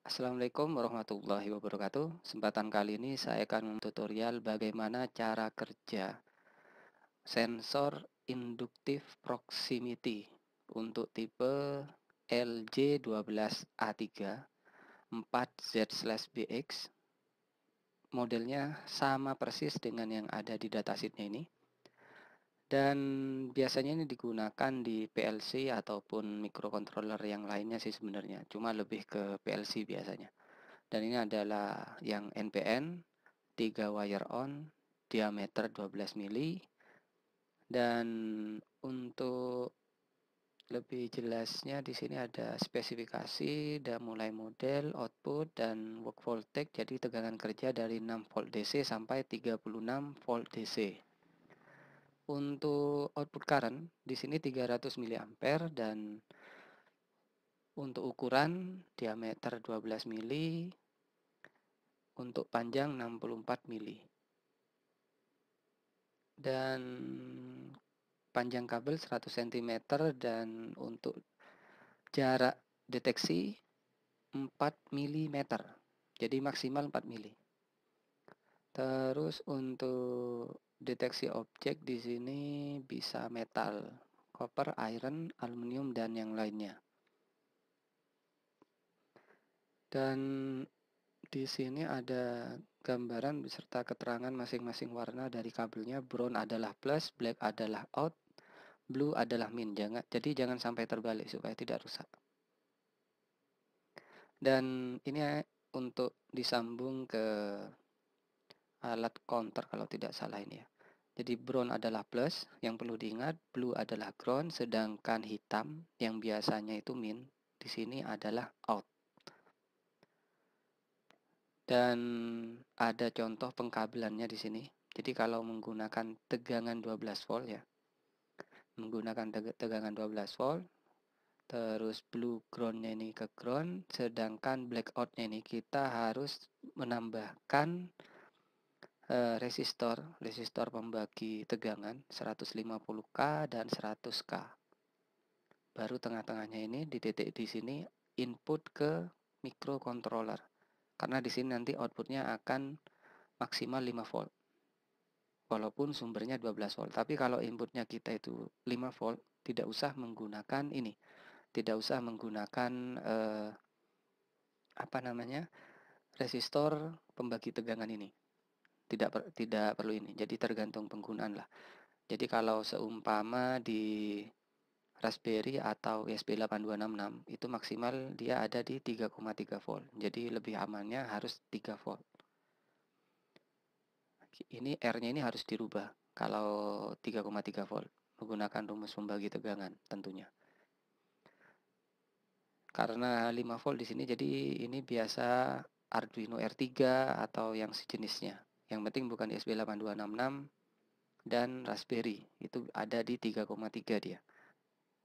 Assalamualaikum warahmatullahi wabarakatuh. Kesempatan kali ini saya akan tutorial bagaimana cara kerja sensor induktif proximity untuk tipe LJ12A3 4Z/BX. Modelnya sama persis dengan yang ada di datasheetnya ini. Dan biasanya ini digunakan di PLC ataupun microcontroller yang lainnya sih sebenarnya. Cuma lebih ke PLC biasanya. Dan ini adalah yang NPN 3 wire on diameter 12 mili. Dan untuk lebih jelasnya di sini ada spesifikasi dan mulai model, output dan work voltage. Jadi tegangan kerja dari 6 volt DC sampai 36 volt DC. Untuk output current di sini 300 mA dan untuk ukuran diameter 12 mili, untuk panjang 64 mili. Dan panjang kabel 100 cm dan untuk jarak deteksi 4 mm. Jadi maksimal 4 mili. Terus untuk deteksi objek di sini bisa metal, copper, iron, aluminium dan yang lainnya. Dan di sini ada gambaran beserta keterangan masing-masing warna dari kabelnya. Brown adalah plus, black adalah out, blue adalah min. Jadi jangan sampai terbalik supaya tidak rusak. Dan ini untuk disambung ke alat counter kalau tidak salah ini ya. Jadi brown adalah plus, yang perlu diingat blue adalah ground, sedangkan hitam yang biasanya itu min di sini adalah out. Dan ada contoh pengkabelannya di sini. Jadi kalau menggunakan tegangan 12 volt ya, menggunakan tegangan 12 volt, terus blue groundnya ini ke ground, sedangkan blackoutnya ini kita harus menambahkan resistor pembagi tegangan 150K dan 100K. Baru tengah-tengahnya ini di titik di sini input ke microcontroller. Karena di sini nanti outputnya akan maksimal 5 volt. Walaupun sumbernya 12 volt. Tapi kalau inputnya kita itu 5 volt, tidak usah menggunakan ini. Tidak usah menggunakan resistor pembagi tegangan ini. Tidak perlu ini. Jadi tergantung penggunaan lah. Jadi kalau seumpama di Raspberry atau ESP8266 itu maksimal dia ada di 3,3 volt. Jadi lebih amannya harus 3 volt. Ini R-nya ini harus dirubah kalau 3,3 volt menggunakan rumus pembagi tegangan tentunya. Karena 5 volt di sini jadi ini biasa Arduino R3 atau yang sejenisnya. Yang penting bukan ESP8266 dan Raspberry. Itu ada di 3,3 dia.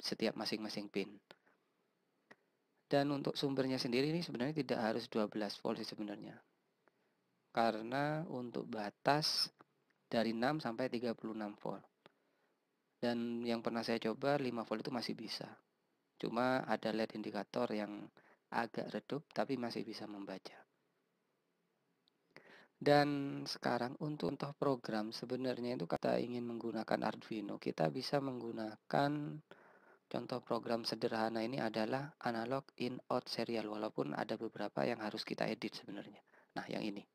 Setiap masing-masing pin. Dan untuk sumbernya sendiri ini sebenarnya tidak harus 12 volt sih sebenarnya. Karena untuk batas dari 6 sampai 36 volt. Dan yang pernah saya coba 5 volt itu masih bisa. Cuma ada LED indikator yang agak redup tapi masih bisa membaca. Dan sekarang untuk contoh program sebenarnya itu kita ingin menggunakan Arduino, kita bisa menggunakan contoh program sederhana ini adalah analog in out serial, walaupun ada beberapa yang harus kita edit sebenarnya. Nah, yang ini.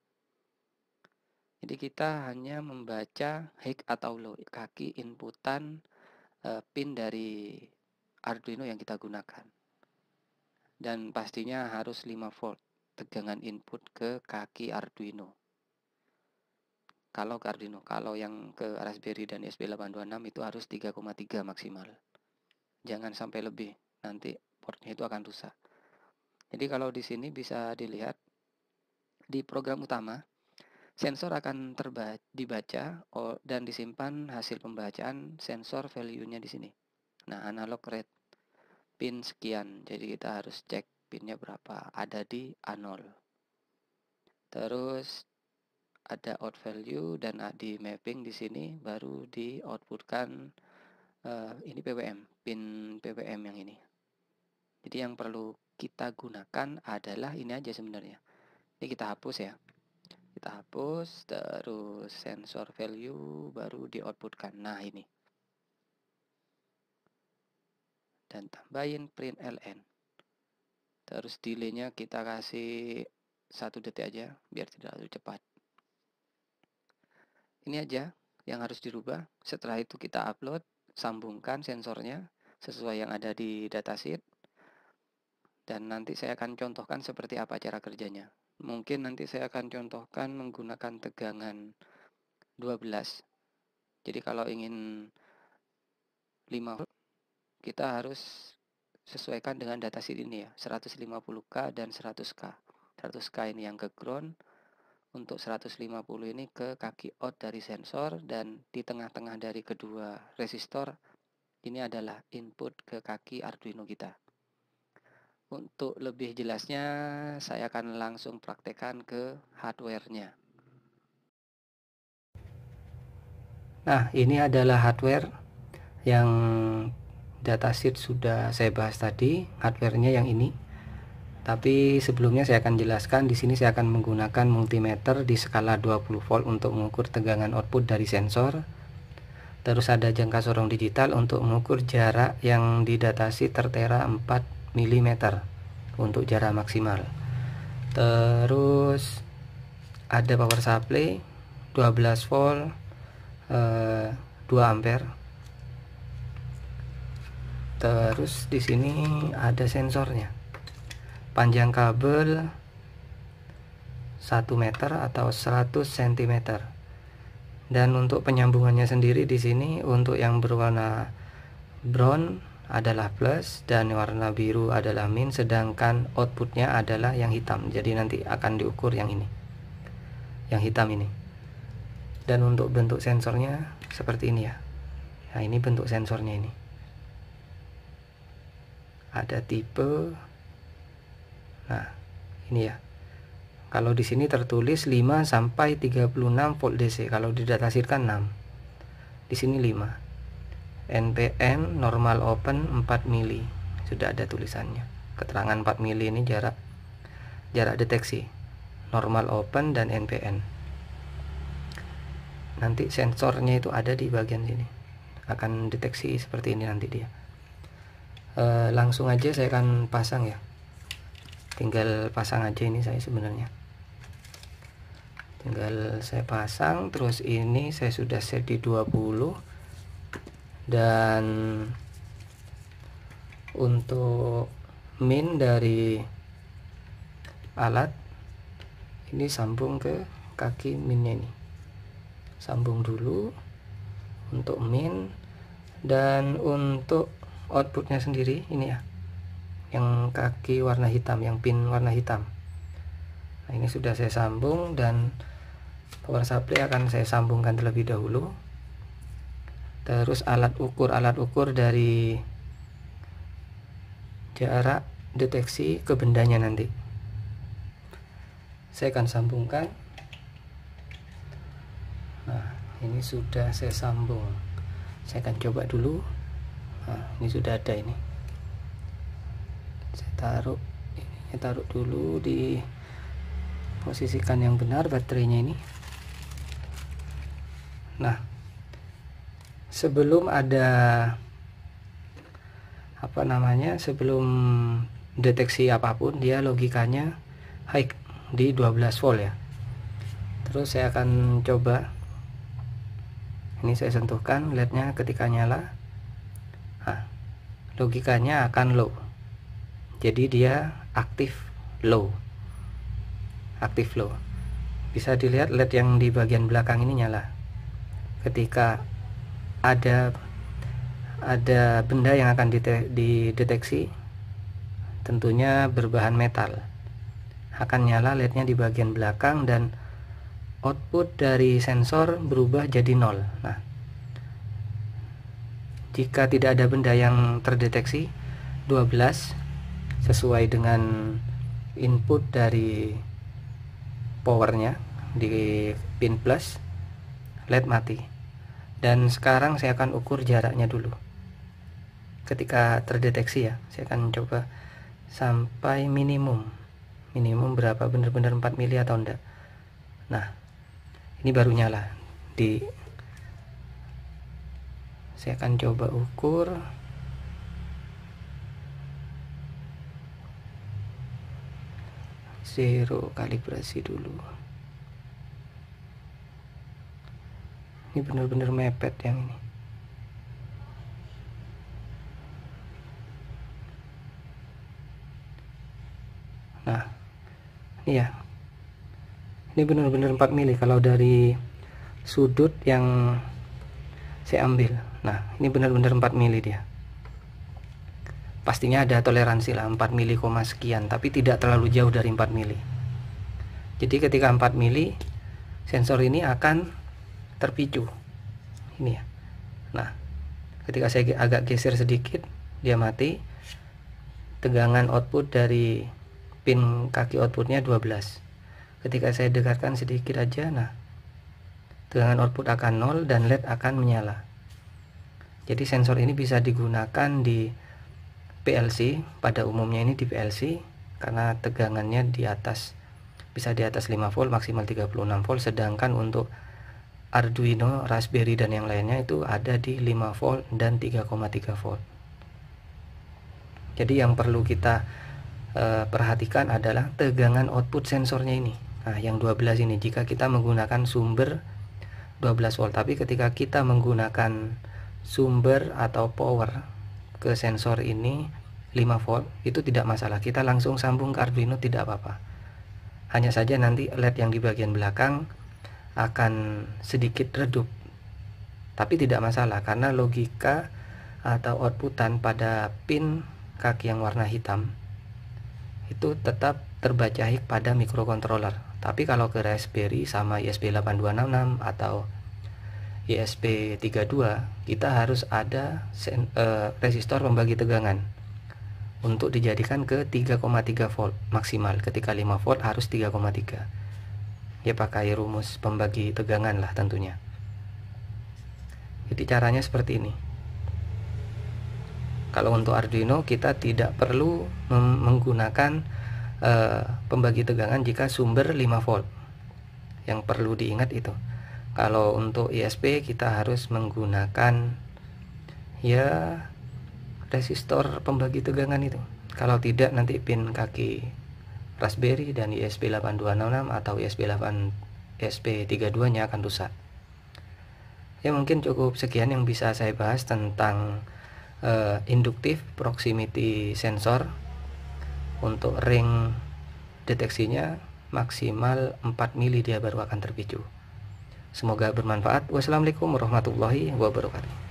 Jadi kita hanya membaca high atau low, kaki inputan pin dari Arduino yang kita gunakan. Dan pastinya harus 5 volt tegangan input ke kaki Arduino. Kalau ke Arduino, kalau yang ke Raspberry dan ESP8266 itu harus 3,3 maksimal. Jangan sampai lebih, nanti portnya itu akan rusak. Jadi kalau di sini bisa dilihat di program utama, sensor akan dibaca dan disimpan hasil pembacaan sensor value-nya di sini. Nah, analog read pin sekian. Jadi kita harus cek pinnya berapa. Ada di A0. Terus ada out value dan di mapping di sini baru di outputkan ini PWM, pin PWM yang ini. Jadi yang perlu kita gunakan adalah ini aja sebenarnya. Ini kita hapus ya. Kita hapus, terus sensor value baru di outputkan. Nah ini. Dan tambahin print ln. Terus delaynya kita kasih 1 detik aja biar tidak terlalu cepat. Ini aja yang harus dirubah. Setelah itu kita upload, sambungkan sensornya sesuai yang ada di datasheet. Dan nanti saya akan contohkan seperti apa cara kerjanya. Mungkin nanti saya akan contohkan menggunakan tegangan 12. Jadi kalau ingin 5 volt, kita harus sesuaikan dengan datasheet ini ya, 150K dan 100K. 100K ini yang ke ground, untuk 150 ini ke kaki out dari sensor, dan di tengah-tengah dari kedua resistor ini adalah input ke kaki Arduino kita. Untuk lebih jelasnya saya akan langsung praktekkan ke hardware-nya. Nah, ini adalah hardware yang datasheet sudah saya bahas tadi, hardware-nya yang ini. Tapi sebelumnya saya akan jelaskan, di sini saya akan menggunakan multimeter di skala 20 volt untuk mengukur tegangan output dari sensor. Terus ada jangka sorong digital untuk mengukur jarak yang di datasheet tertera 4 mm untuk jarak maksimal. Terus ada power supply 12 volt 2 ampere. Terus di sini ada sensornya. Panjang kabel 1 meter atau 100 cm. Dan untuk penyambungannya sendiri di sini untuk yang berwarna brown adalah plus dan warna biru adalah min, sedangkan outputnya adalah yang hitam. Jadi nanti akan diukur yang ini, yang hitam ini. Dan untuk bentuk sensornya seperti ini ya. Nah, ini bentuk sensornya ini. Ada tipe. Nah, ini ya. Kalau di sini tertulis 5 sampai 36 volt DC. Kalau di datasheet kan 6. Di sini 5. NPN normal open 4 mili. Sudah ada tulisannya. Keterangan 4 mili ini jarak deteksi. Normal open dan NPN. Nanti sensornya itu ada di bagian sini. Akan deteksi seperti ini nanti dia. Langsung aja saya akan pasang ya. Tinggal pasang aja ini saya sebenarnya. Tinggal saya pasang, terus ini saya sudah set di 20. Dan untuk min dari alat ini sambung ke kaki minnya ini. Sambung dulu untuk min, dan untuk outputnya sendiri ini ya, yang kaki warna hitam, yang pin warna hitam. Nah, ini sudah saya sambung, dan power supply akan saya sambungkan terlebih dahulu. Terus alat ukur dari jarak deteksi ke bendanya nanti saya akan sambungkan. Nah, ini sudah saya sambung. Saya akan coba dulu. Nah, ini sudah ada ini. Saya taruh dulu, di posisikan yang benar baterainya ini. Nah, sebelum ada sebelum deteksi apapun, dia logikanya high di 12 volt ya. Terus saya akan coba, ini saya sentuhkan LED-nya ketika nyala. Nah, logikanya akan low, jadi dia aktif low. Bisa dilihat LED yang di bagian belakang ini nyala ketika ada benda yang akan dideteksi, tentunya berbahan metal, akan nyala LED-nya di bagian belakang, dan output dari sensor berubah jadi 0. Nah, jika tidak ada benda yang terdeteksi, 12 sesuai dengan input dari powernya di pin plus, LED mati. Dan sekarang saya akan ukur jaraknya dulu. Ketika terdeteksi ya, saya akan coba sampai minimum berapa, benar-benar 4 mili atau enggak. Nah, ini baru nyala. Saya akan coba ukur. Zero, kalibrasi dulu. Ini benar-benar mepet yang ini. Nah, ini ya. Ini benar-benar 4 mili kalau dari sudut yang saya ambil. Nah, ini benar-benar 4 mili dia. Pastinya ada toleransi lah 4 mili, sekian, tapi tidak terlalu jauh dari 4 mili. Jadi ketika 4 mili, sensor ini akan terpicu. Ini ya. Nah, ketika saya agak geser sedikit, dia mati. Tegangan output dari pin kaki outputnya 12. Ketika saya dekatkan sedikit aja, nah, tegangan output akan 0 dan LED akan menyala. Jadi sensor ini bisa digunakan di PLC, pada umumnya ini di PLC, karena tegangannya di atas, bisa di atas 5 volt, maksimal 36 volt, sedangkan untuk Arduino, Raspberry dan yang lainnya itu ada di 5 volt dan 3,3 volt. Jadi yang perlu kita perhatikan adalah tegangan output sensornya ini. Nah, yang 12 ini jika kita menggunakan sumber 12 volt, tapi ketika kita menggunakan sumber atau power ke sensor ini 5 volt, itu tidak masalah, kita langsung sambung ke Arduino, tidak apa-apa. Hanya saja nanti LED yang di bagian belakang akan sedikit redup, tapi tidak masalah karena logika atau outputan pada pin kaki yang warna hitam itu tetap terbaca hik pada microcontroller. Tapi kalau ke Raspberry sama ESP8266 atau ESP32, kita harus ada resistor pembagi tegangan untuk dijadikan ke 3,3 volt maksimal. Ketika 5 volt harus 3,3. Ya pakai rumus pembagi tegangan lah tentunya. Jadi caranya seperti ini. Kalau untuk Arduino kita tidak perlu menggunakan pembagi tegangan jika sumber 5 volt. Yang perlu diingat itu. Kalau untuk ESP kita harus menggunakan ya resistor pembagi tegangan itu. Kalau tidak nanti pin kaki Raspberry dan ESP8266 atau ESP32 nya akan rusak. Ya mungkin cukup sekian yang bisa saya bahas tentang induktif proximity sensor. Untuk ring deteksinya maksimal 4 mili dia baru akan terpicu. Semoga bermanfaat. Wassalamualaikum warahmatullahi wabarakatuh.